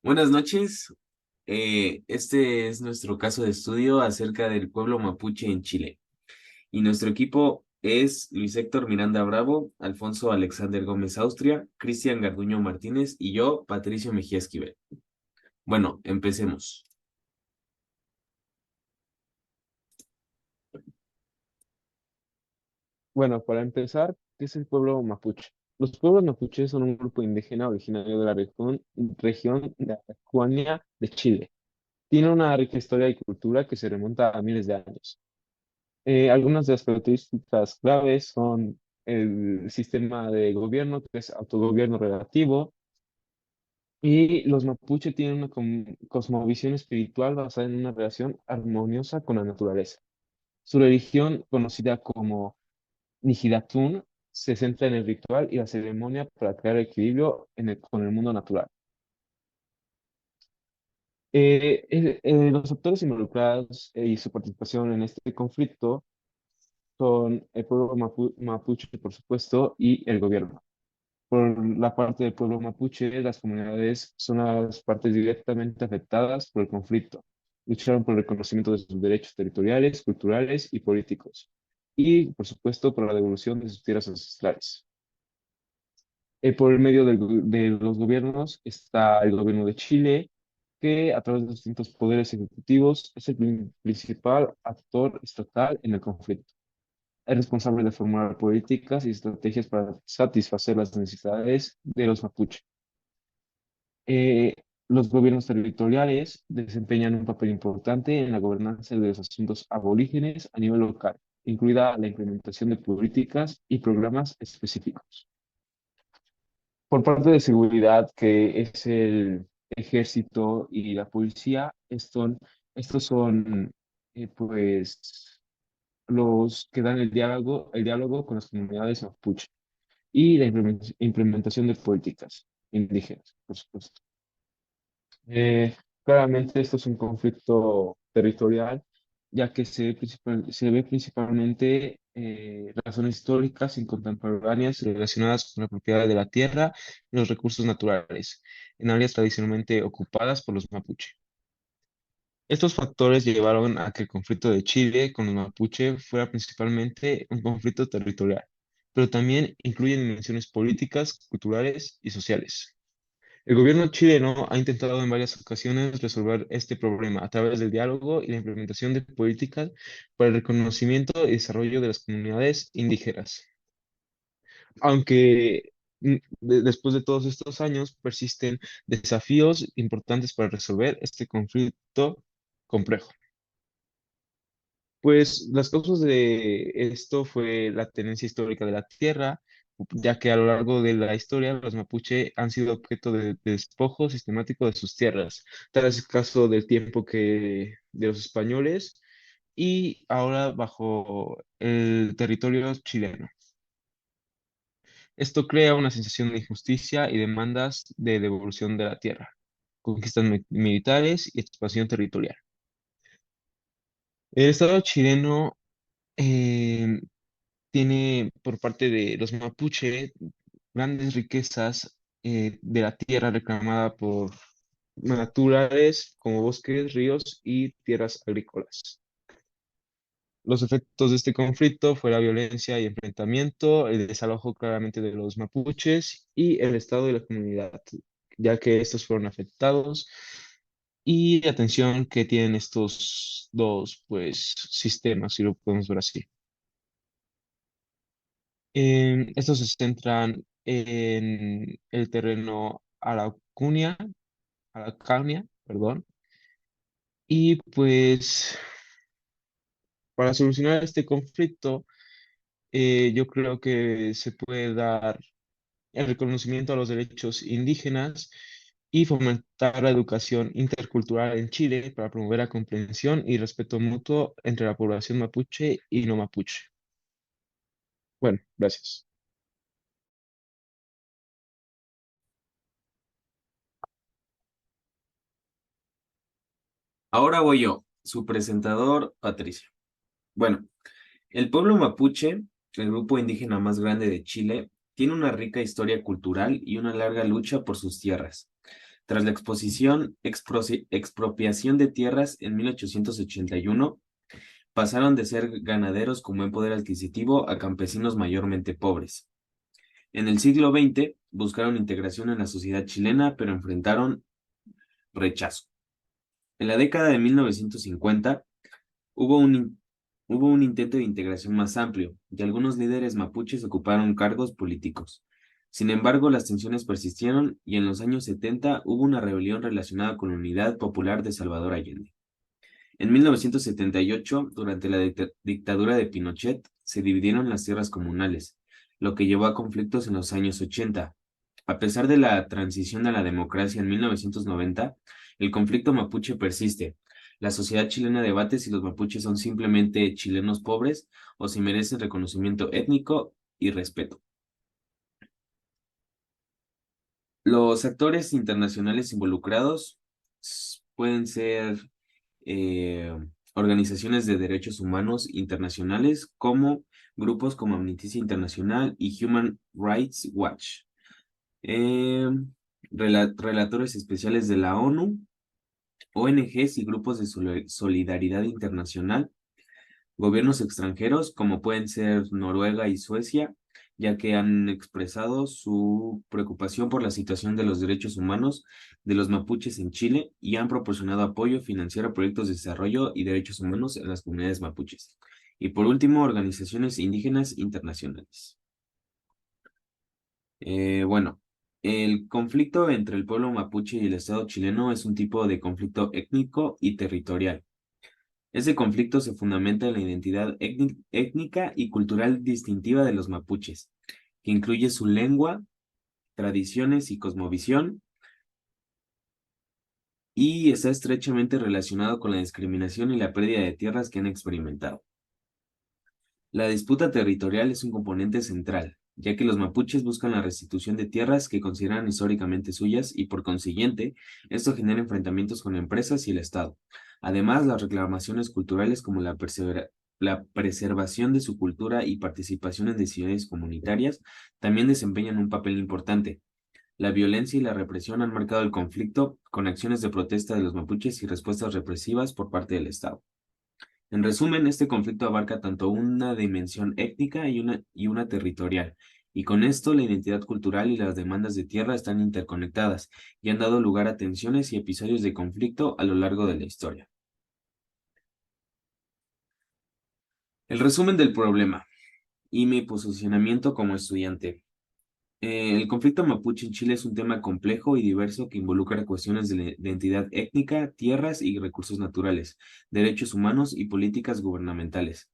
Buenas noches. Este es nuestro caso de estudio acerca del pueblo mapuche en Chile. Y nuestro equipo es Luis Héctor Miranda Bravo, Alfonso Alexander Gómez Austria, Cristian Garduño Martínez y yo, Patricio Mejía Esquivel. Bueno, empecemos. Bueno, para empezar, ¿qué es el pueblo mapuche? Los pueblos mapuches son un grupo indígena originario de la región de Araucanía de Chile. Tiene una rica historia y cultura que se remonta a miles de años. Algunas de las características claves son el sistema de gobierno, que es autogobierno relativo, y los mapuche tienen una cosmovisión espiritual basada en una relación armoniosa con la naturaleza. Su religión, conocida como Nijidatun, se centra en el ritual y la ceremonia para crear equilibrio con el mundo natural. Los actores involucrados y su participación en este conflicto son el pueblo mapuche, por supuesto, y el gobierno. Por la parte del pueblo mapuche, las comunidades son las partes directamente afectadas por el conflicto. Lucharon por el reconocimiento de sus derechos territoriales, culturales y políticos. Y, por supuesto, por la devolución de sus tierras ancestrales. Por el medio de los gobiernos está el gobierno de Chile, que a través de los distintos poderes ejecutivos es el principal actor estatal en el conflicto. Es responsable de formular políticas y estrategias para satisfacer las necesidades de los mapuche. Eh, los gobiernos territoriales desempeñan un papel importante en la gobernanza de los asuntos aborígenes a nivel local, incluida la implementación de políticas y programas específicos. Por parte de seguridad, que es el ejército y la policía, estos son pues los que dan el diálogo con las comunidades mapuche y la implementación de políticas indígenas, por supuesto. Claramente esto es un conflicto territorial, ya que se ve principalmente razones históricas y contemporáneas relacionadas con la propiedad de la tierra y los recursos naturales, en áreas tradicionalmente ocupadas por los mapuche. Estos factores llevaron a que el conflicto de Chile con los mapuche fuera principalmente un conflicto territorial, pero también incluye dimensiones políticas, culturales y sociales. El gobierno chileno ha intentado en varias ocasiones resolver este problema a través del diálogo y la implementación de políticas para el reconocimiento y desarrollo de las comunidades indígenas. Aunque después de todos estos años persisten desafíos importantes para resolver este conflicto complejo. Pues las causas de esto fue la tenencia histórica de la tierra, ya que a lo largo de la historia los mapuche han sido objeto de despojo sistemático de sus tierras. Tal es el caso del tiempo que de los españoles y ahora bajo el territorio chileno. Esto crea una sensación de injusticia y demandas de devolución de la tierra, conquistas militares y expansión territorial. El Estado chileno eh, tiene por parte de los mapuche grandes riquezas de la tierra reclamada por naturales como bosques, ríos y tierras agrícolas. Los efectos de este conflicto fue la violencia y enfrentamiento, el desalojo claramente de los mapuches y el estado de la comunidad, ya que estos fueron afectados y la atención que tienen estos dos pues sistemas, si lo podemos ver así. Estos se centran en el terreno Araucania, perdón, y pues para solucionar este conflicto, yo creo que se puede dar el reconocimiento a los derechos indígenas y fomentar la educación intercultural en Chile para promover la comprensión y respeto mutuo entre la población mapuche y no mapuche. Bueno, gracias. Ahora voy yo, su presentador, Patricio. Bueno, el pueblo mapuche, el grupo indígena más grande de Chile, tiene una rica historia cultural y una larga lucha por sus tierras. Tras la expropiación de tierras en 1881, pasaron de ser ganaderos con buen poder adquisitivo a campesinos mayormente pobres. En el siglo XX buscaron integración en la sociedad chilena, pero enfrentaron rechazo. En la década de 1950 hubo hubo un intento de integración más amplio, y algunos líderes mapuches ocuparon cargos políticos. Sin embargo, las tensiones persistieron y en los años 70 hubo una rebelión relacionada con la Unidad Popular de Salvador Allende. En 1978, durante la dictadura de Pinochet, se dividieron las tierras comunales, lo que llevó a conflictos en los años 80. A pesar de la transición a la democracia en 1990, el conflicto mapuche persiste. La sociedad chilena debate si los mapuches son simplemente chilenos pobres o si merecen reconocimiento étnico y respeto. Los actores internacionales involucrados pueden ser eh, organizaciones de derechos humanos internacionales como grupos como Amnistía Internacional y Human Rights Watch, eh, relatores especiales de la ONU, ONGs y grupos de solidaridad internacional, gobiernos extranjeros como pueden ser Noruega y Suecia, ya que han expresado su preocupación por la situación de los derechos humanos de los mapuches en Chile y han proporcionado apoyo financiero a proyectos de desarrollo y derechos humanos en las comunidades mapuches. Y por último, organizaciones indígenas internacionales. Bueno, el conflicto entre el pueblo mapuche y el Estado chileno es un tipo de conflicto étnico y territorial. Ese conflicto se fundamenta en la identidad étnica y cultural distintiva de los mapuches, que incluye su lengua, tradiciones y cosmovisión, y está estrechamente relacionado con la discriminación y la pérdida de tierras que han experimentado. La disputa territorial es un componente central, ya que los mapuches buscan la restitución de tierras que consideran históricamente suyas y por consiguiente, esto genera enfrentamientos con empresas y el Estado. Además, las reclamaciones culturales como la preservación de su cultura y participación en decisiones comunitarias también desempeñan un papel importante. La violencia y la represión han marcado el conflicto con acciones de protesta de los mapuches y respuestas represivas por parte del Estado. En resumen, este conflicto abarca tanto una dimensión étnica y una territorial, y con esto la identidad cultural y las demandas de tierra están interconectadas y han dado lugar a tensiones y episodios de conflicto a lo largo de la historia. El resumen del problema y mi posicionamiento como estudiante. El conflicto mapuche en Chile es un tema complejo y diverso que involucra cuestiones de identidad étnica, tierras y recursos naturales, derechos humanos y políticas gubernamentales.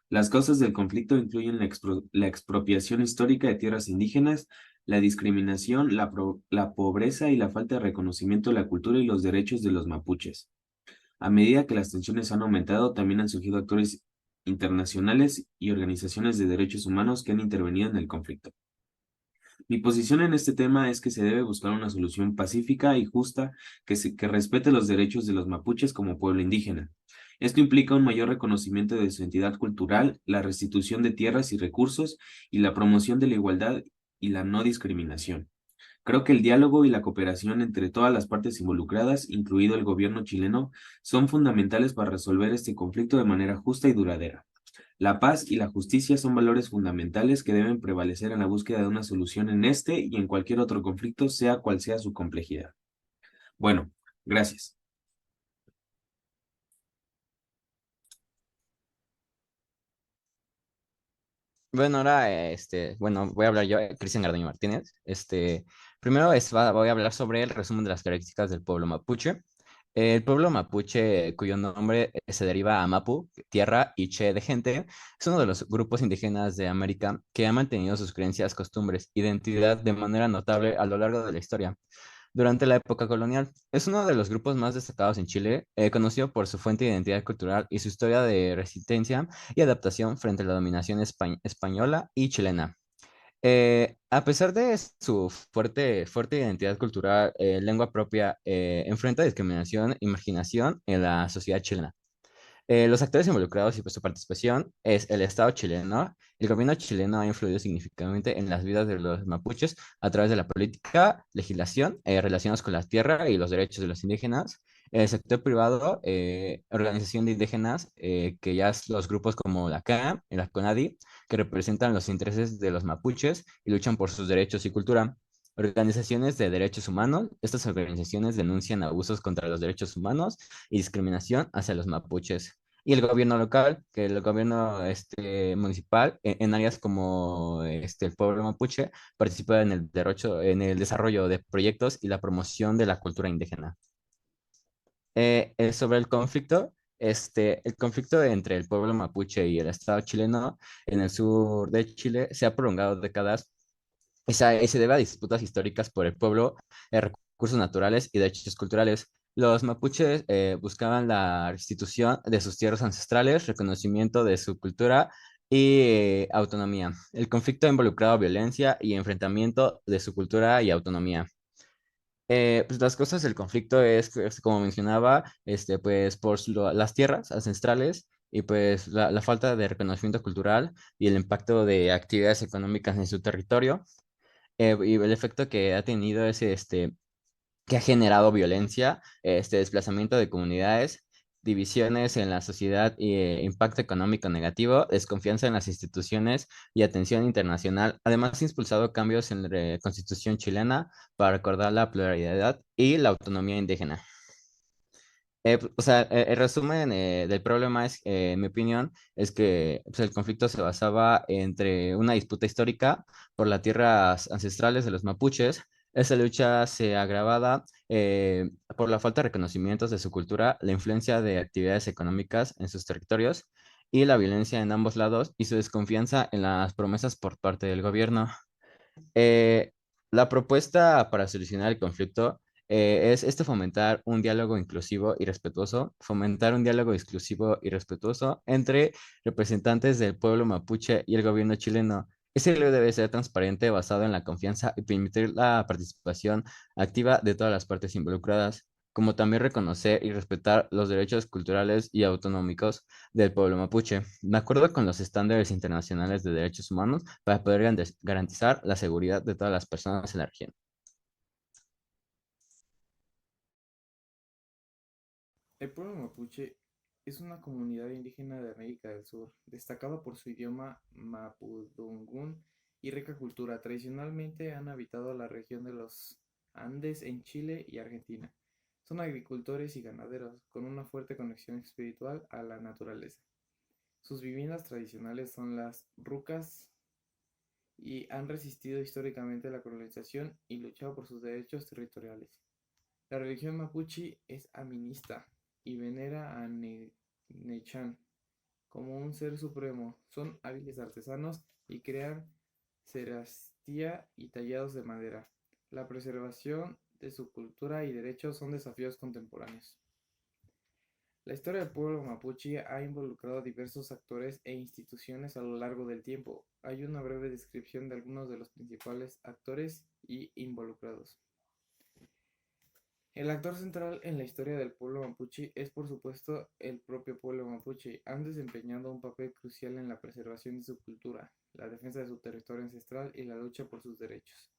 Las causas del conflicto incluyen la expropiación histórica de tierras indígenas, la discriminación, la pobreza y la falta de reconocimiento de la cultura y los derechos de los mapuches. A medida que las tensiones han aumentado, también han surgido actores internacionales y organizaciones de derechos humanos que han intervenido en el conflicto. Mi posición en este tema es que se debe buscar una solución pacífica y justa que respete los derechos de los mapuches como pueblo indígena. Esto implica un mayor reconocimiento de su entidad cultural, la restitución de tierras y recursos y la promoción de la igualdad y la no discriminación. Creo que el diálogo y la cooperación entre todas las partes involucradas, incluido el gobierno chileno, son fundamentales para resolver este conflicto de manera justa y duradera. La paz y la justicia son valores fundamentales que deben prevalecer en la búsqueda de una solución en este y en cualquier otro conflicto, sea cual sea su complejidad. Bueno, gracias. Bueno, ahora, bueno, voy a hablar yo, Cristian Garduño Martínez. Primero voy a hablar sobre el resumen de las características del pueblo mapuche. El pueblo mapuche, cuyo nombre se deriva a Mapu, tierra, y Che de gente, es uno de los grupos indígenas de América que ha mantenido sus creencias, costumbres, identidad de manera notable a lo largo de la historia. Durante la época colonial, es uno de los grupos más destacados en Chile, conocido por su fuente de identidad cultural y su historia de resistencia y adaptación frente a la dominación española y chilena. A pesar de su fuerte identidad cultural, lengua propia, enfrenta discriminación y marginación en la sociedad chilena. Los actores involucrados y pues su participación es el Estado chileno. El gobierno chileno ha influido significativamente en las vidas de los mapuches a través de la política, legislación relacionados con la tierra y los derechos de los indígenas. El sector privado, organización de indígenas, que ya es los grupos como la CAM y la CONADI, que representan los intereses de los mapuches y luchan por sus derechos y cultura. Organizaciones de derechos humanos. Estas organizaciones denuncian abusos contra los derechos humanos y discriminación hacia los mapuches. Y el gobierno local, que el gobierno municipal, en áreas como el pueblo mapuche, participa en el desarrollo de proyectos y la promoción de la cultura indígena. Sobre el conflicto, el conflicto entre el pueblo mapuche y el Estado chileno en el sur de Chile se ha prolongado décadas y se debe a disputas históricas por el pueblo, recursos naturales y derechos culturales. Los mapuches buscaban la restitución de sus tierras ancestrales, reconocimiento de su cultura y autonomía. El conflicto ha involucrado violencia y enfrentamiento de su cultura y autonomía. Pues las cosas del conflicto es, como mencionaba, pues por las tierras ancestrales y pues la falta de reconocimiento cultural y el impacto de actividades económicas en su territorio, y el efecto que ha tenido es que ha generado violencia, desplazamiento de comunidades, divisiones en la sociedad y impacto económico negativo, desconfianza en las instituciones y atención internacional. Además, ha impulsado cambios en la Constitución chilena para recordar la pluralidad y la autonomía indígena. O sea, el resumen del problema es, en mi opinión, es que pues, el conflicto se basaba entre una disputa histórica por las tierras ancestrales de los mapuches. Esa lucha se agravada por la falta de reconocimientos de su cultura, la influencia de actividades económicas en sus territorios y la violencia en ambos lados y su desconfianza en las promesas por parte del gobierno. Eh, la propuesta para solucionar el conflicto es fomentar un diálogo inclusivo y respetuoso, fomentar un diálogo exclusivo y respetuoso entre representantes del pueblo mapuche y el gobierno chileno. Ese diálogo debe ser transparente, basado en la confianza y permitir la participación activa de todas las partes involucradas, como también reconocer y respetar los derechos culturales y autonómicos del pueblo mapuche, de acuerdo con los estándares internacionales de derechos humanos, para poder garantizar la seguridad de todas las personas en la región. El pueblo mapuche es una comunidad indígena de América del Sur, destacada por su idioma mapudungún y rica cultura. Tradicionalmente han habitado la región de los Andes en Chile y Argentina. Son agricultores y ganaderos, con una fuerte conexión espiritual a la naturaleza. Sus viviendas tradicionales son las rucas y han resistido históricamente la colonización y luchado por sus derechos territoriales. La religión mapuche es aminista y venera a Nechan como un ser supremo. Son hábiles artesanos y crean cerastía y tallados de madera. La preservación de su cultura y derechos son desafíos contemporáneos. La historia del pueblo mapuche ha involucrado a diversos actores e instituciones a lo largo del tiempo. Hay una breve descripción de algunos de los principales actores y involucrados. El actor central en la historia del pueblo mapuche es, por supuesto, el propio pueblo mapuche. Han desempeñado un papel crucial en la preservación de su cultura, la defensa de su territorio ancestral y la lucha por sus derechos.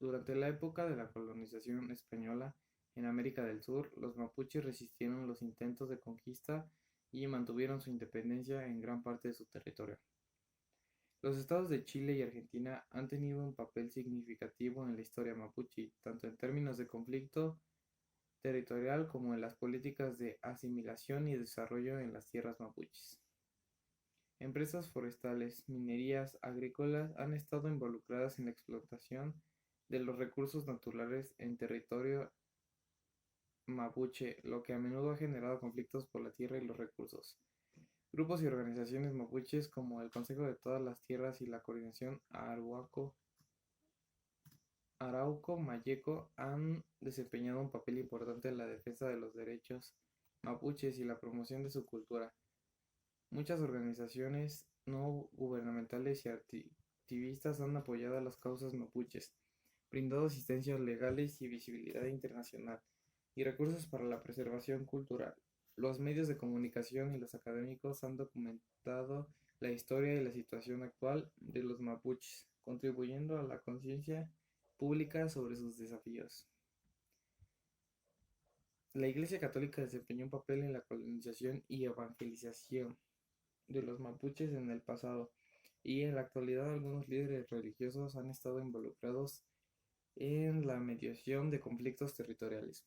Durante la época de la colonización española en América del Sur, los mapuches resistieron los intentos de conquista y mantuvieron su independencia en gran parte de su territorio. Los estados de Chile y Argentina han tenido un papel significativo en la historia mapuche, tanto en términos de conflicto territorial como en las políticas de asimilación y desarrollo en las tierras mapuches. Empresas forestales, minerías, agrícolas han estado involucradas en la explotación de los recursos naturales en territorio mapuche, lo que a menudo ha generado conflictos por la tierra y los recursos. Grupos y organizaciones mapuches como el Consejo de Todas las Tierras y la Coordinación Arauco-Mayeco han desempeñado un papel importante en la defensa de los derechos mapuches y la promoción de su cultura. Muchas organizaciones no gubernamentales y activistas han apoyado a las causas mapuches, brindado asistencias legales y visibilidad internacional, y recursos para la preservación cultural. Los medios de comunicación y los académicos han documentado la historia y la situación actual de los mapuches, contribuyendo a la conciencia pública sobre sus desafíos. La Iglesia Católica desempeñó un papel en la colonización y evangelización de los mapuches en el pasado, y en la actualidad algunos líderes religiosos han estado involucrados en la mediación de conflictos territoriales.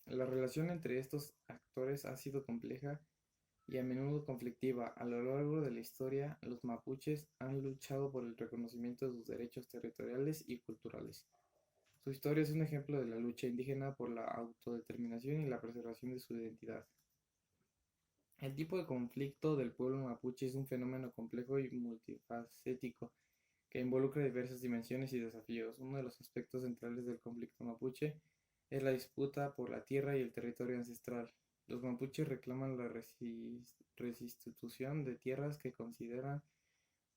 La relación entre estos actores ha sido compleja y a menudo conflictiva. A lo largo de la historia, los mapuches han luchado por el reconocimiento de sus derechos territoriales y culturales. Su historia es un ejemplo de la lucha indígena por la autodeterminación y la preservación de su identidad. El tipo de conflicto del pueblo mapuche es un fenómeno complejo y multifacético que involucra diversas dimensiones y desafíos. Uno de los aspectos centrales del conflicto mapuche es la disputa por la tierra y el territorio ancestral. Los mapuches reclaman la restitución de tierras que consideran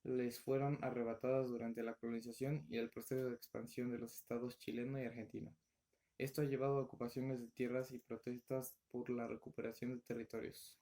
les fueron arrebatadas durante la colonización y el proceso de expansión de los estados chileno y argentino. Esto ha llevado a ocupaciones de tierras y protestas por la recuperación de territorios.